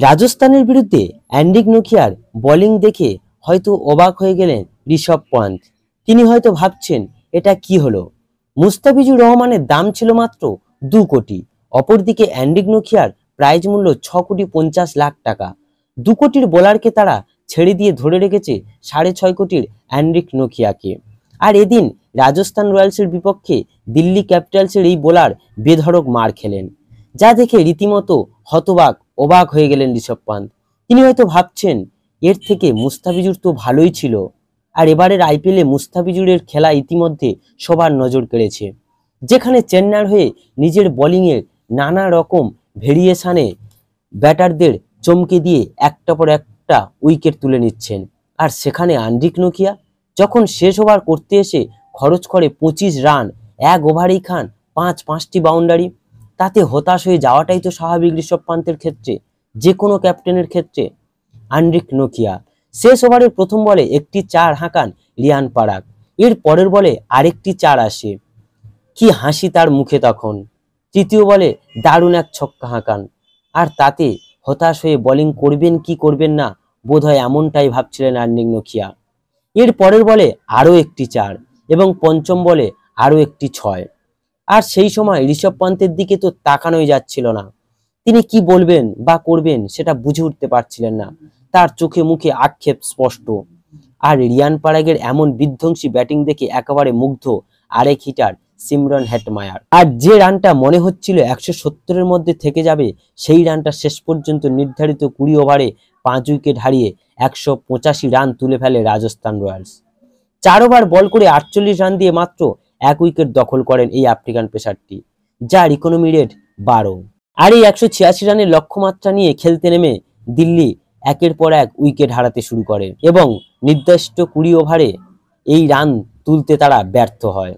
রাজস্থানের বিরুদ্ধে Endrick নোকিয়ার bowling দেখে হয়তো অবাক হয়ে গেলেন ঋষভ পন্থ। তিনি হয়তো ভাবছেন এটা কি হলো। মুস্তাফিজুর রহমানের দাম ছিল মাত্র 2 কোটি, অপরদিকে অ্যান্ড্রিক নোকিয়ার প্রাইজ মূল্য 6,50,00,000 টাকা। 2 কোটির বোলারকে তারা ছেড়ে দিয়ে ধরে রেখেছে 6.5 কোটির অ্যান্ড্রিক নোকিয়াকে। আর এদিন রাজস্থান রয়্যালসের বিপক্ষে দিল্লি ক্যাপিটালসের এই বোলার বেধড়ক মার খেলেন, যা দেখে রীতিমতো হতবাক অবাক হয়ে গেলেন ঋষভ পান্থ। তিনি হয়তো ভাবছেন এর থেকে মুস্তাফিজুর তো ভালোই ছিল। আর এবারের আইপিএলে মুস্তাফিজুরের খেলা ইতিমধ্যে সবার নজর কেড়েছে, যেখানে চেন্নাইয়ের হয়ে নিজের বোলিংয়ের নানা রকম ভেরিয়েশনে ব্যাটারদের চমকে দিয়ে একটা পর একটা উইকেট তুলে নিচ্ছেন। আর সেখানে অ্যান্ড্রিক নোকিয়া যখন শেষ ওভার করতে এসে খরচ করে 25 রান, 1 ওভারেই খান 5টি বাউন্ডারি। তাতে হতাশ হয়ে যাওয়াটাই তো স্বাভাবিক ঋষভ পান্তের ক্ষেত্রে, যে কোনো ক্যাপ্টেনের ক্ষেত্রে। অ্যান্ড্রিক নোকিয়া শেষ ওভারের প্রথম বলে একটি 4 হাঁকান রিয়ান পারাগ, এর পরের বলে আরেকটি 4 আসে। কি হাসি তার মুখে তখন। তৃতীয় বলে দারুণ এক ছক্কা হাঁকান। আর তাতে হতাশ হয়ে বোলিং করবেন কি করবেন না বোধহয় এমনটাই ভাবছিলেন অ্যান্ড্রিক নোকিয়া। এর পরের বলে আরও একটি 4 এবং পঞ্চম বলে আরও একটি 6। আর সেই সময় ঋষভ পান্তের দিকে তো তাকানোই যাচ্ছিল না। তিনি কি বলবেন বা করবেন সেটা বুঝে উঠতে পারছিলেন না। তার চোখে মুখে আক্ষেপ স্পষ্ট। আর রিয়ান পারাগের এমন বিধ্বংসী ব্যাটিং দেখে একেবারে মুগ্ধ আরেক হিটার সিমরন হেটমায়ার। আর যে রানটা মনে হচ্ছিল 170-এর মধ্যে থেকে যাবে, সেই রানটা শেষ পর্যন্ত নির্ধারিত 20 ওভারে 5 উইকেট হারিয়ে 185 রান তুলে ফেলে রাজস্থান রয়্যালস। 4 ওভার বল করে 48 রান দিয়ে মাত্র 1 উইকেট দখল করেন এই আফ্রিকান পেসারটি, যার ইকোনমি রেট 12। আর এই 186 রানের লক্ষ্যমাত্রা নিয়ে খেলতে নেমে দিল্লি একের পর এক উইকেট হারাতে শুরু করে এবং নির্দিষ্ট 20 ওভারে এই রান তুলতে তারা ব্যর্থ হয়।